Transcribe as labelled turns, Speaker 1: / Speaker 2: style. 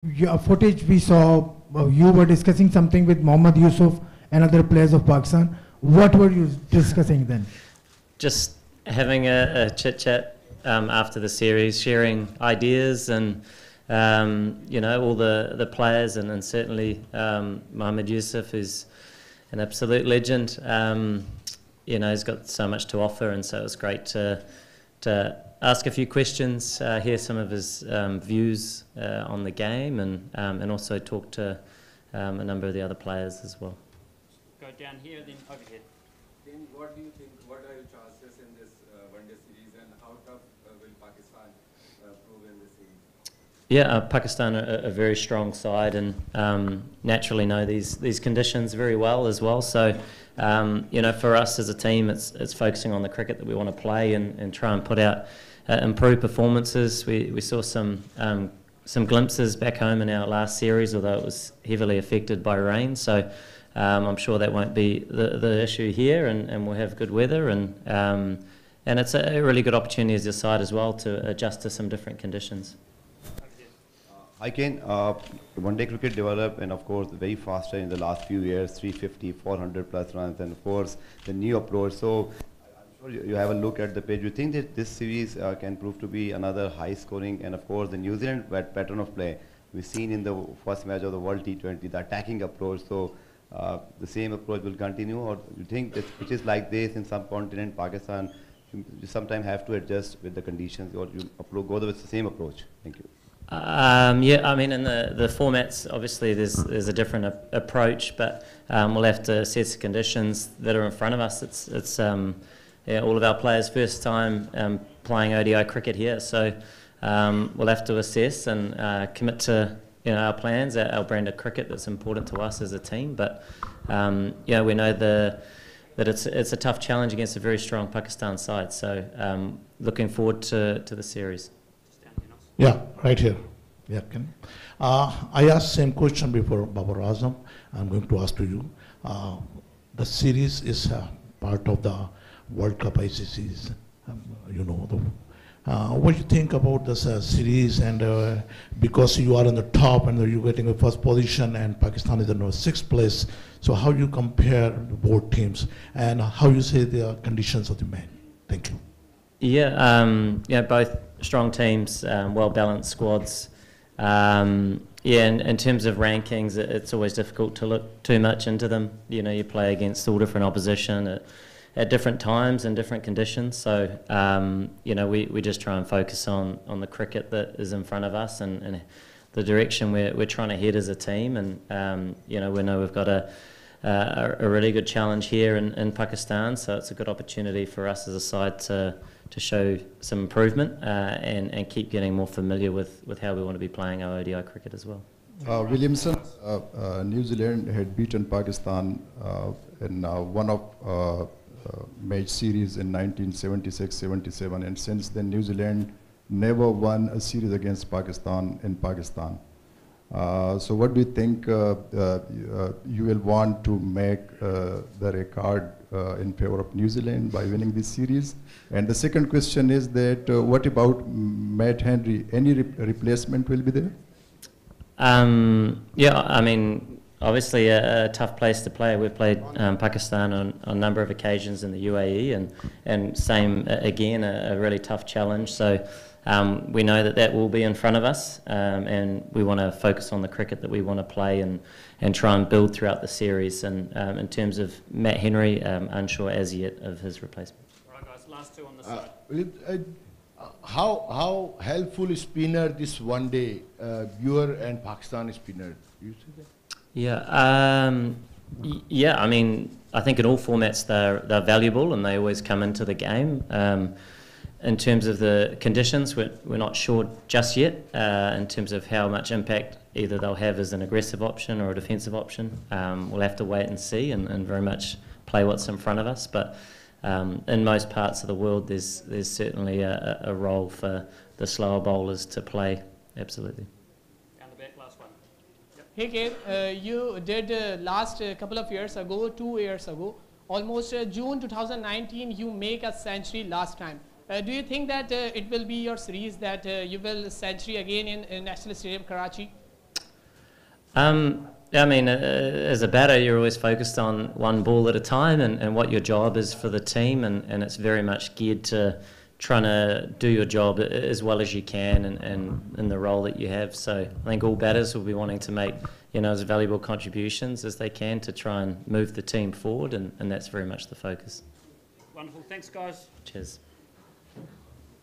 Speaker 1: Yeah, footage we saw, you were discussing something with Mohammad Yusuf and other players of Pakistan. What were you discussing then?
Speaker 2: Just having a chit chat after the series, sharing ideas and all the players and certainly Mohammad Yusuf is an absolute legend. He's got so much to offer, and so it was great to ask a few questions, hear some of his views on the game, and also talk to a number of the other players as well.
Speaker 3: Go down here, then over here.
Speaker 4: Then what do you think, what are your chances in this one-day series, and how tough will Pakistan prove in this series?
Speaker 2: Yeah, Pakistan are a very strong side and naturally know these conditions very well as well. So, for us as a team, it's focusing on the cricket that we want to play and try and put out improved performances. We saw some glimpses back home in our last series, although it was heavily affected by rain. So I'm sure that won't be the issue here, and we'll have good weather, and it's a really good opportunity as a side as well to adjust to some different conditions.
Speaker 5: Hi Kane, one-day cricket developed and of course very faster in the last few years, 350, 400 plus runs, and of course the new approach. So I'm sure you have a look at the page. You think that this series can prove to be another high scoring, and of course the New Zealand pattern of play we've seen in the first match of the World T20, the attacking approach. So the same approach will continue, or you think that it is like this in some continent, Pakistan, you sometimes have to adjust with the conditions, or you go with the same approach? Thank you.
Speaker 2: Yeah, I mean, in the formats, obviously there's a different approach, but we'll have to assess the conditions that are in front of us. It's all of our players' first time playing ODI cricket here, so we'll have to assess and commit to our plans, our brand of cricket that's important to us as a team. But we know that it's a tough challenge against a very strong Pakistan side. So looking forward to the series.
Speaker 6: Yeah, right here. Yeah, Ken. I asked same question before Babar Azam. I'm going to ask to you. The series is part of the World Cup ICCs. What do you think about this series? And because you are on the top and you're getting a first position, and Pakistan is in the 6th place, so how you compare both teams and how you say the conditions of the match? Thank you.
Speaker 2: Yeah, both strong teams, well-balanced squads. In terms of rankings, it's always difficult to look too much into them. You play against all different opposition at different times and different conditions. So, we just try and focus on the cricket that is in front of us and the direction we're trying to head as a team. And, we know we've got a really good challenge here in Pakistan, so it's a good opportunity for us as a side to show some improvement and keep getting more familiar with how we want to be playing our ODI cricket as well.
Speaker 7: Williamson, New Zealand had beaten Pakistan in one of match series in 1976-77, and since then New Zealand never won a series against Pakistan in Pakistan. So what do you think you will want to make the record in favor of New Zealand by winning this series? And the second question is that what about Matt Henry? Any replacement will be there?
Speaker 2: Yeah, I mean, obviously a tough place to play. We've played Pakistan on a number of occasions in the UAE, and same again, a really tough challenge. So we know that will be in front of us, and we want to focus on the cricket that we want to play and try and build throughout the series. And in terms of Matt Henry, unsure as yet of his replacement.
Speaker 3: All right, guys, last two on the side.
Speaker 8: How helpful is spinner this one day, viewer and Pakistan spinner? Do you see that?
Speaker 2: Yeah, I mean, I think in all formats they're valuable and they always come into the game. In terms of the conditions, we're not sure just yet in terms of how much impact either they'll have as an aggressive option or a defensive option. We'll have to wait and see and very much play what's in front of us. But in most parts of the world, there's certainly a role for the slower bowlers to play, absolutely.
Speaker 3: Down the back, last one. Yep.
Speaker 9: Hey Kane, you did last couple of years ago, 2 years ago, almost June 2019, you make a century last time. Do you think that it will be your series that you will century again in National Stadium, Karachi?
Speaker 2: I mean, as a batter, you're always focused on one ball at a time and what your job is for the team, and it's very much geared to trying to do your job as well as you can and in the role that you have. So I think all batters will be wanting to make, as valuable contributions as they can to try and move the team forward, and that's very much the focus.
Speaker 3: Wonderful. Thanks, guys.
Speaker 2: Cheers.